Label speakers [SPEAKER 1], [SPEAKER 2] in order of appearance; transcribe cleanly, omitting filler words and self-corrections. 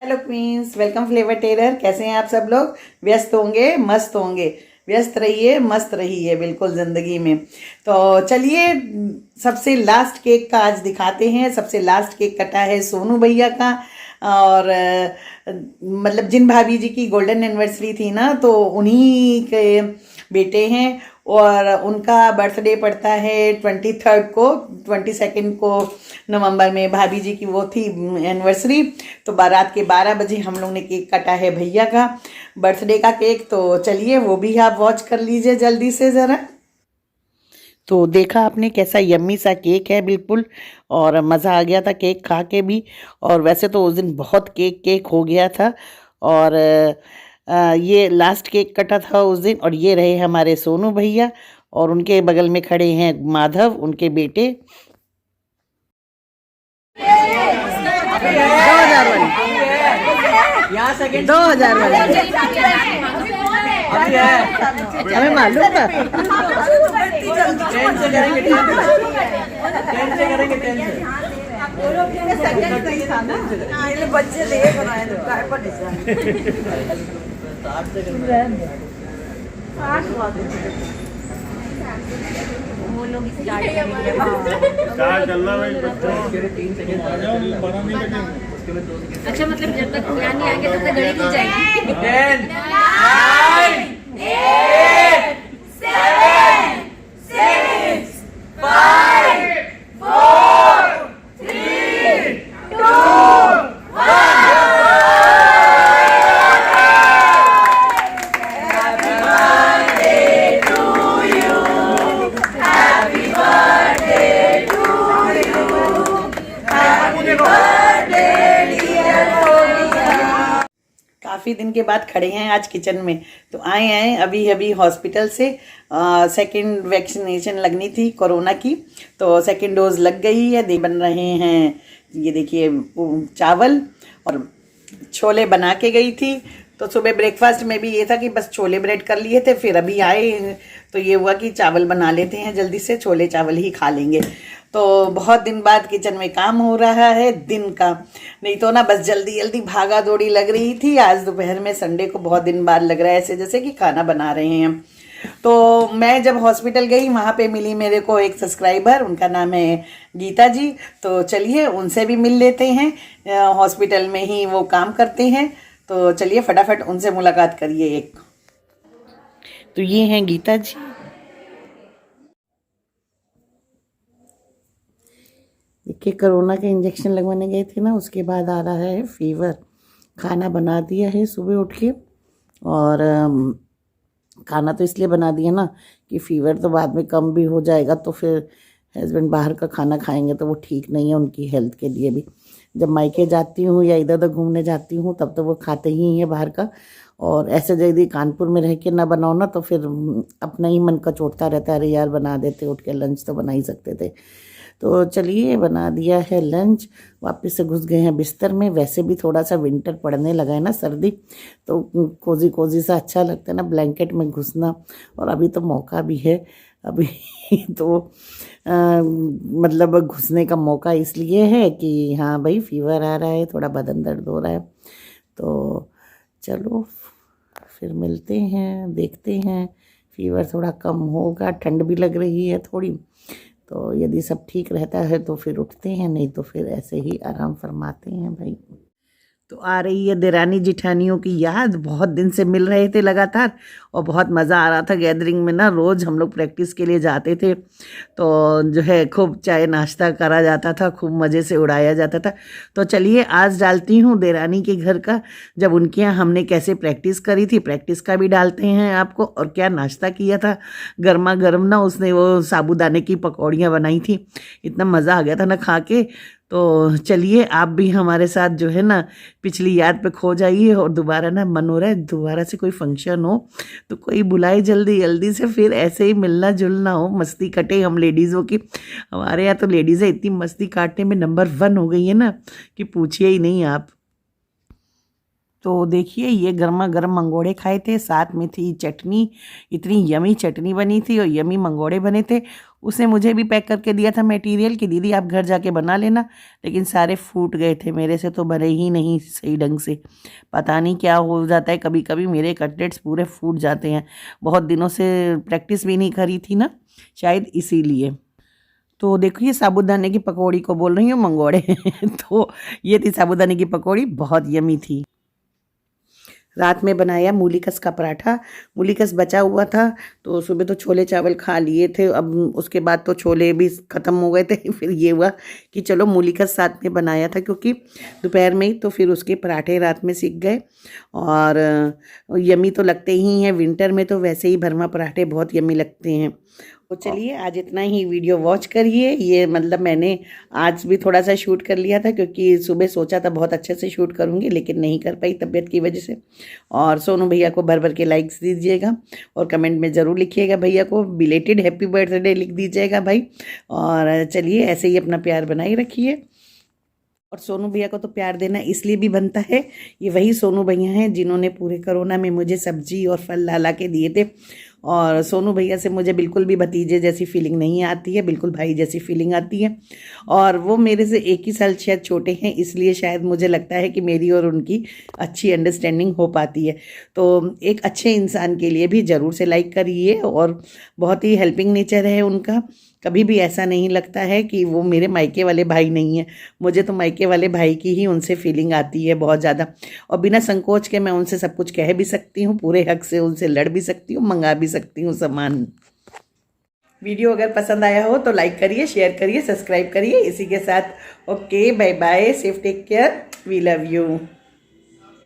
[SPEAKER 1] Hello queens, welcome Flavour Tailor. कैसे हैं आप सब लोग? व्यस्त होंगे, मस्त होंगे। व्यस्त रहिए, मस्त रहिए बिल्कुल ज़िंदगी में। तो चलिए, सबसे लास्ट केक का आज दिखाते हैं। सबसे लास्ट केक कटा है सोनू भैया का। और मतलब जिन भाभी जी की गोल्डन एनिवर्सरी थी ना, तो उन्हीं के बेटे हैं। और उनका बर्थडे पड़ता है 23rd को, 22nd को नवंबर में भाभी जी की वो थी एनिवर्सरी। तो रात के 12 बजे हम लोग ने केक काटा है भैया का बर्थडे का केक। तो चलिए वो भी आप वॉच कर लीजिए जल्दी से ज़रा। तो देखा आपने कैसा यम्मी सा केक है बिल्कुल। और मज़ा आ गया था केक खा के भी। और वैसे तो उस दिन बहुत केक केक हो गया था। और ये लास्ट केक कटा था उस दिन। और ये रहे हमारे सोनू भैया, और उनके बगल में खड़े हैं माधव, उनके बेटे। 2000 वाली, 2000 वाली हमें मालूम था।
[SPEAKER 2] बच्चे देख रहे वो लोग
[SPEAKER 3] चलना भाई बच्चों।
[SPEAKER 2] अच्छा, मतलब जब तक यहाँ नहीं आएंगे तब तक घड़ी की जाएगी।
[SPEAKER 3] 10 9 8 7 6 5 4 3 2
[SPEAKER 1] काफ़ी दिन के बाद खड़े हैं आज किचन में। तो आए हैं अभी अभी हॉस्पिटल से। सेकंड वैक्सीनेशन लगनी थी कोरोना की, तो सेकंड डोज लग गई है। बन रहे हैं, ये देखिए, चावल और छोले बना के गई थी। तो सुबह ब्रेकफास्ट में भी ये था कि बस छोले ब्रेड कर लिए थे। फिर अभी आए तो ये हुआ कि चावल बना लेते हैं जल्दी से, छोले चावल ही खा लेंगे। तो बहुत दिन बाद किचन में काम हो रहा है दिन का। नहीं तो ना बस जल्दी जल्दी भागा दौड़ी लग रही थी। आज दोपहर में संडे को बहुत दिन बाद लग रहा है ऐसे जैसे कि खाना बना रहे हैं। तो मैं जब हॉस्पिटल गई वहाँ पे मिली मेरे को एक सब्सक्राइबर, उनका नाम है गीता जी। तो चलिए उनसे भी मिल लेते हैं। हॉस्पिटल में ही वो काम करते हैं। तो चलिए फटाफट उनसे मुलाकात करिए एक। तो ये हैं गीता जी। देखिए, कोरोना के इंजेक्शन लगवाने गए थे ना, उसके बाद आ रहा है फीवर। खाना बना दिया है सुबह उठ के। और खाना तो इसलिए बना दिया ना कि फ़ीवर तो बाद में कम भी हो जाएगा। तो फिर हस्बैंड बाहर का खाना खाएंगे तो वो ठीक नहीं है उनकी हेल्थ के लिए भी। जब मायके जाती हूँ या इधर उधर घूमने जाती हूँ तब तो वो खाते ही हैं बाहर का। और ऐसे यदि कानपुर में रह के ना बनाओ ना तो फिर अपना ही मन का चोटता रहता है, अरे यार बना देते, उठ के लंच तो बना ही सकते थे। तो चलिए बना दिया है लंच। वापस से घुस गए हैं बिस्तर में। वैसे भी थोड़ा सा विंटर पड़ने लगा है ना, सर्दी, तो कोजी कोजी सा अच्छा लगता है ना ब्लैंकेट में घुसना। और अभी तो मौका भी है अभी तो मतलब घुसने का मौका इसलिए है कि हाँ भाई फीवर आ रहा है, थोड़ा बदन दर्द हो रहा है। तो चलो फिर मिलते हैं, देखते हैं। फीवर थोड़ा कम होगा, ठंड भी लग रही है थोड़ी। तो यदि सब ठीक रहता है तो फिर उठते हैं, नहीं तो फिर ऐसे ही आराम फरमाते हैं भाई। तो आ रही है देरानी जिठानियों की याद। बहुत दिन से मिल रहे थे लगातार, और बहुत मज़ा आ रहा था गैदरिंग में ना। रोज़ हम लोग प्रैक्टिस के लिए जाते थे, तो जो है खूब चाय नाश्ता करा जाता था, खूब मज़े से उड़ाया जाता था। तो चलिए आज डालती हूँ देरानी के घर का, जब उनके यहाँ हमने कैसे प्रैक्टिस करी थी, प्रैक्टिस का भी डालते हैं आपको। और क्या नाश्ता किया था गर्मा गर्म ना, उसने वो साबूदाने की पकौड़ियाँ बनाई थी। इतना मज़ा आ गया था ना खा के। तो चलिए आप भी हमारे साथ जो है ना पिछली याद पे खो जाइए। और दोबारा ना मन हो रहा है दोबारा से कोई फंक्शन हो तो कोई बुलाए जल्दी जल्दी से, फिर ऐसे ही मिलना जुलना हो, मस्ती कटे हम लेडीज़ों की। हमारे यहाँ तो लेडीज़ें इतनी मस्ती काटने में नंबर 1 हो गई है ना कि पूछिए ही नहीं आप। तो देखिए ये गर्मा गर्म मंगोड़े खाए थे, साथ में थी चटनी। इतनी यमी चटनी बनी थी और यमी मंगोड़े बने थे। उसने मुझे भी पैक करके दिया था मटेरियल कि दीदी आप घर जाके बना लेना, लेकिन सारे फूट गए थे मेरे से, तो बने ही नहीं सही ढंग से। पता नहीं क्या हो जाता है, कभी कभी मेरे कटलेट्स पूरे फूट जाते हैं। बहुत दिनों से प्रैक्टिस भी नहीं करी थी ना, शायद इसीलिए। तो देखो ये साबूदाने की पकौड़ी को बोल रही हूँ मंगोड़े तो ये थी साबूदाने की पकौड़ी, बहुत यमी थी। रात में बनाया मूलीकस का पराठा। मूलीकस बचा हुआ था, तो सुबह तो छोले चावल खा लिए थे, अब उसके बाद तो छोले भी ख़त्म हो गए थे फिर ये हुआ कि चलो मूलीकस साथ में बनाया था, क्योंकि दोपहर में ही, तो फिर उसके पराठे रात में सीख गए। और यमी तो लगते ही हैं, विंटर में तो वैसे ही भरमा पराठे बहुत यमी लगते हैं। तो चलिए आज इतना ही, वीडियो वॉच करिए। ये मतलब मैंने आज भी थोड़ा सा शूट कर लिया था, क्योंकि सुबह सोचा था बहुत अच्छे से शूट करूँगी, लेकिन नहीं कर पाई तबीयत की वजह से। और सोनू भैया को भर भर के लाइक्स दीजिएगा और कमेंट में ज़रूर लिखिएगा, भैया को बिलेटेड हैप्पी बर्थडे लिख दीजिएगा भाई। और चलिए ऐसे ही अपना प्यार बनाए रखिए। और सोनू भैया को तो प्यार देना इसलिए भी बनता है, ये वही सोनू भैया हैं जिन्होंने पूरे कोरोना में मुझे सब्जी और फल ला के दिए थे। और सोनू भैया से मुझे बिल्कुल भी भतीजे जैसी फीलिंग नहीं आती है, बिल्कुल भाई जैसी फीलिंग आती है। और वो मेरे से 1 ही साल शायद छोटे हैं, इसलिए शायद मुझे लगता है कि मेरी और उनकी अच्छी अंडरस्टैंडिंग हो पाती है। तो एक अच्छे इंसान के लिए भी ज़रूर से लाइक करिए। और बहुत ही हेल्पिंग नेचर है उनका, कभी भी ऐसा नहीं लगता है कि वो मेरे मायके वाले भाई नहीं हैं। मुझे तो मायके वाले भाई की ही उनसे फीलिंग आती है बहुत ज़्यादा, और बिना संकोच के मैं उनसे सब कुछ कह भी सकती हूँ, पूरे हक से उनसे लड़ भी सकती हूँ, मंगा भी सकती हूँ सामान। वीडियो अगर पसंद आया हो तो लाइक करिए, शेयर करिए, सब्सक्राइब करिए। इसी के साथ okay, bye bye, safe take care, we love you.